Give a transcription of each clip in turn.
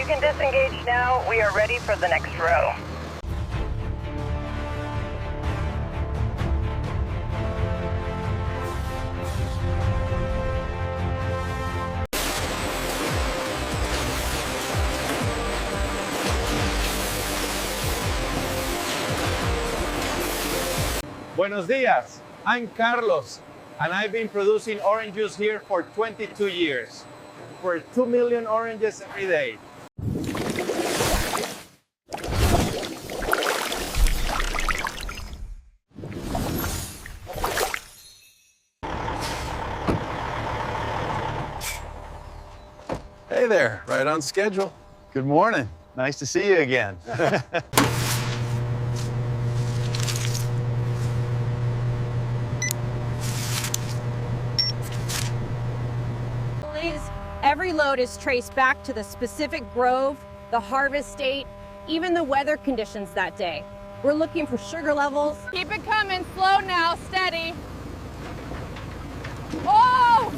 You can disengage now. We are ready for the next row. Buenos dias, I'm Carlos, and I've been producing orange juice here for 22 years. For 2 million oranges every day. Hey there, right on schedule. Good morning. Nice to see you again. Every load is traced back to the specific grove, the harvest date, even the weather conditions that day. We're looking for sugar levels. Keep it coming, slow now, steady. Oh!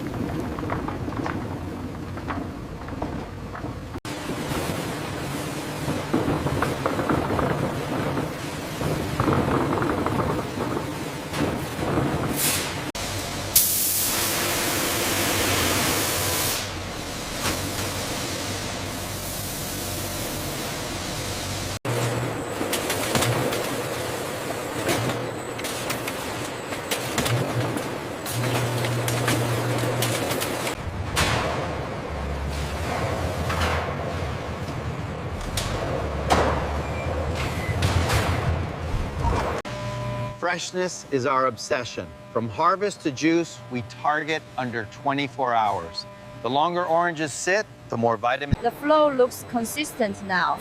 Freshness is our obsession. From harvest to juice, we target under 24 hours. The longer oranges sit, the more vitamin. The flow looks consistent now.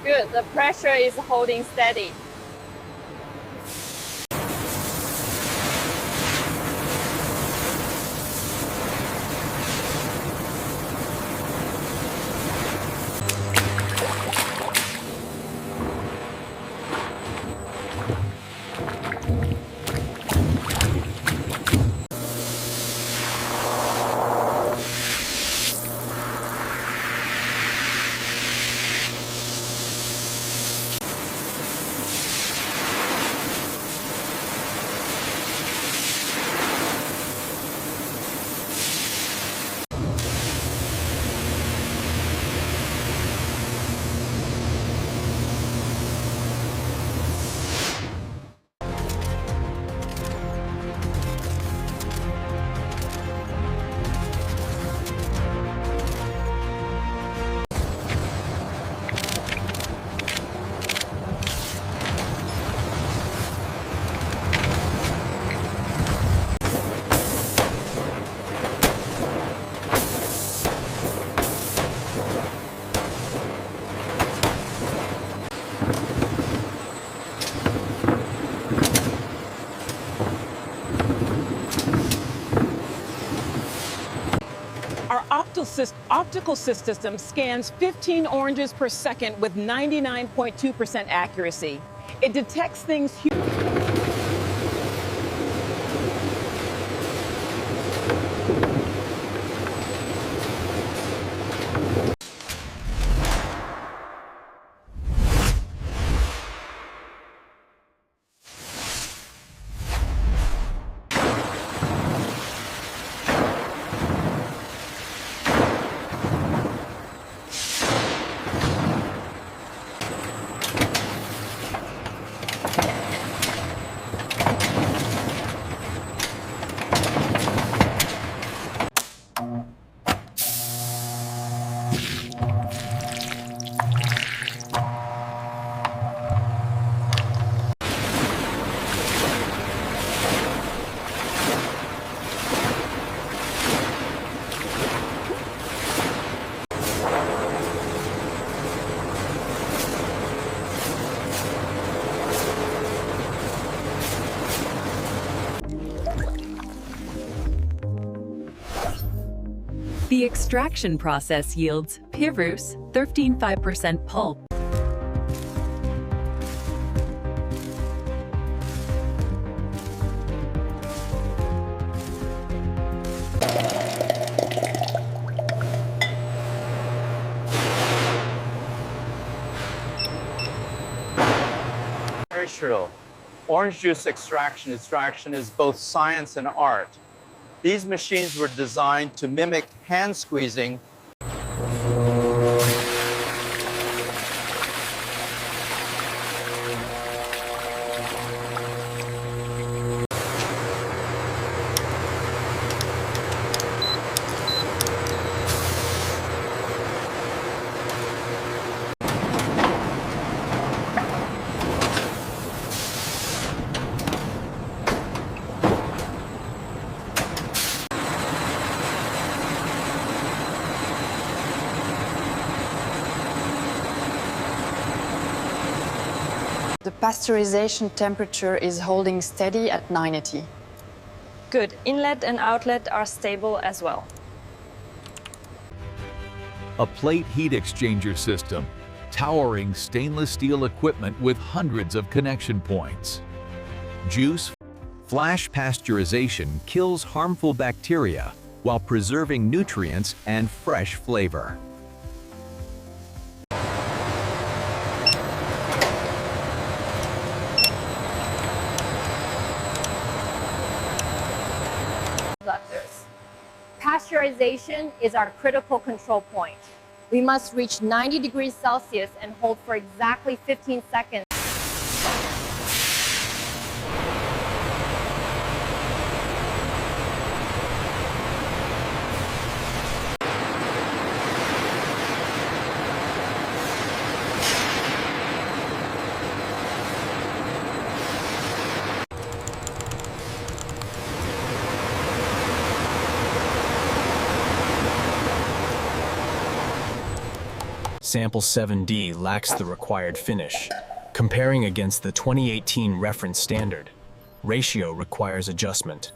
Good, the pressure is holding steady. Our optical system scans 15 oranges per second with 99.2% accuracy. It detects things The extraction process yields pyrrhus 13.5% pulp. very true. Orange juice extraction is both science and art. These machines were designed to mimic hand squeezing. The pasteurization temperature is holding steady at 980. Good. Inlet and outlet are stable as well. A plate heat exchanger system, towering stainless steel equipment with hundreds of connection points. Juice flash pasteurization kills harmful bacteria while preserving nutrients and fresh flavor. Pasteurization is our critical control point. We must reach 90 degrees Celsius and hold for exactly 15 seconds. Sample 7D lacks the required finish. Comparing against the 2018 reference standard, ratio requires adjustment.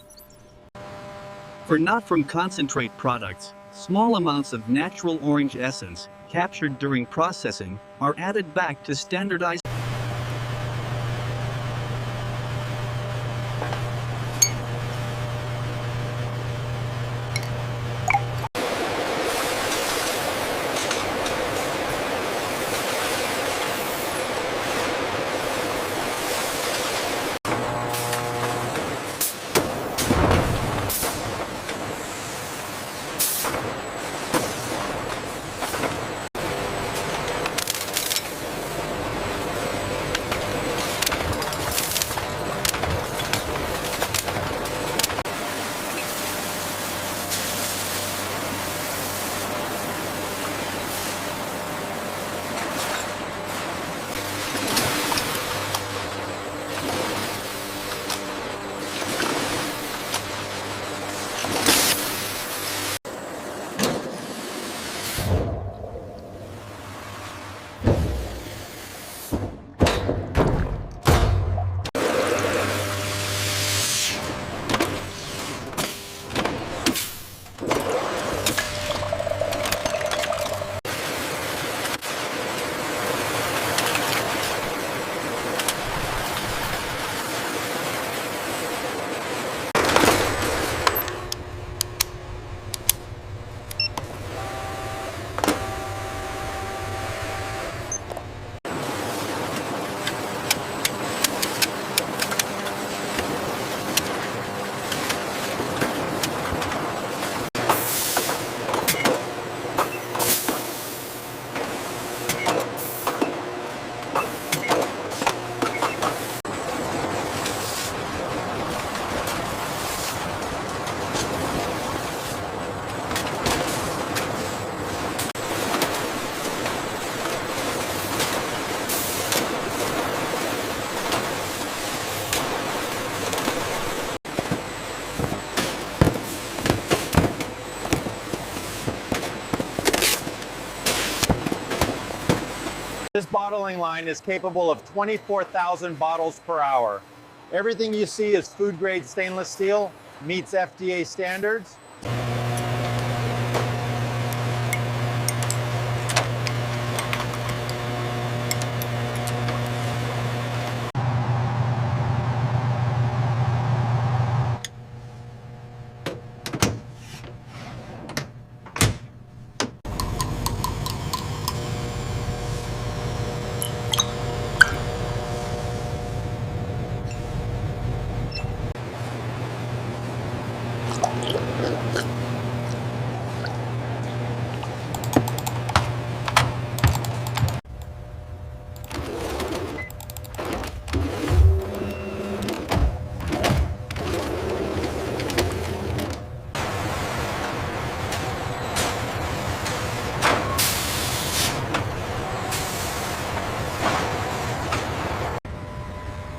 For not-from-concentrate products, small amounts of natural orange essence, captured during processing, are added back to standardized. This bottling line is capable of 24,000 bottles per hour. Everything you see is food-grade stainless steel, meets FDA standards.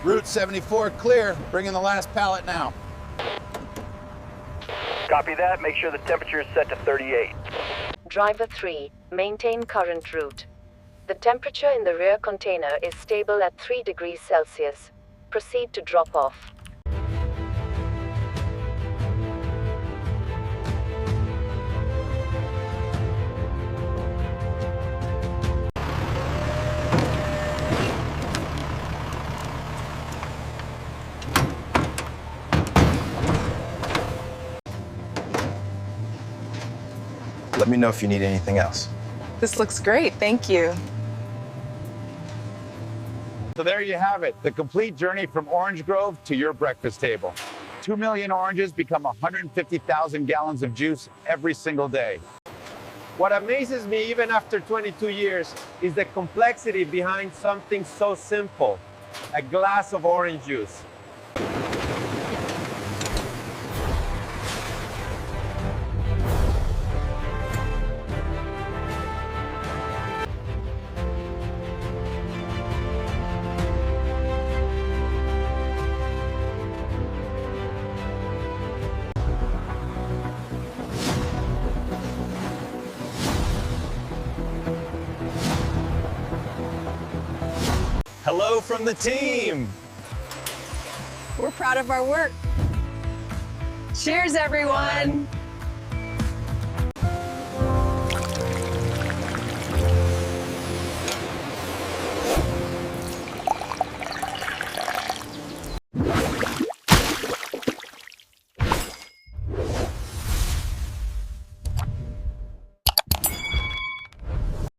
Route 74 clear. Bring in the last pallet now. Copy that. Make sure the temperature is set to 38. Driver 3, maintain current route. The temperature in the rear container is stable at 3 degrees Celsius. Proceed to drop off. Let me know if you need anything else. This looks great, thank you. So there you have it, the complete journey from orange grove to your breakfast table. 2 million oranges become 150,000 gallons of juice every single day. What amazes me even after 22 years is the complexity behind something so simple, a glass of orange juice. Hello from the team. We're proud of our work. Cheers, everyone.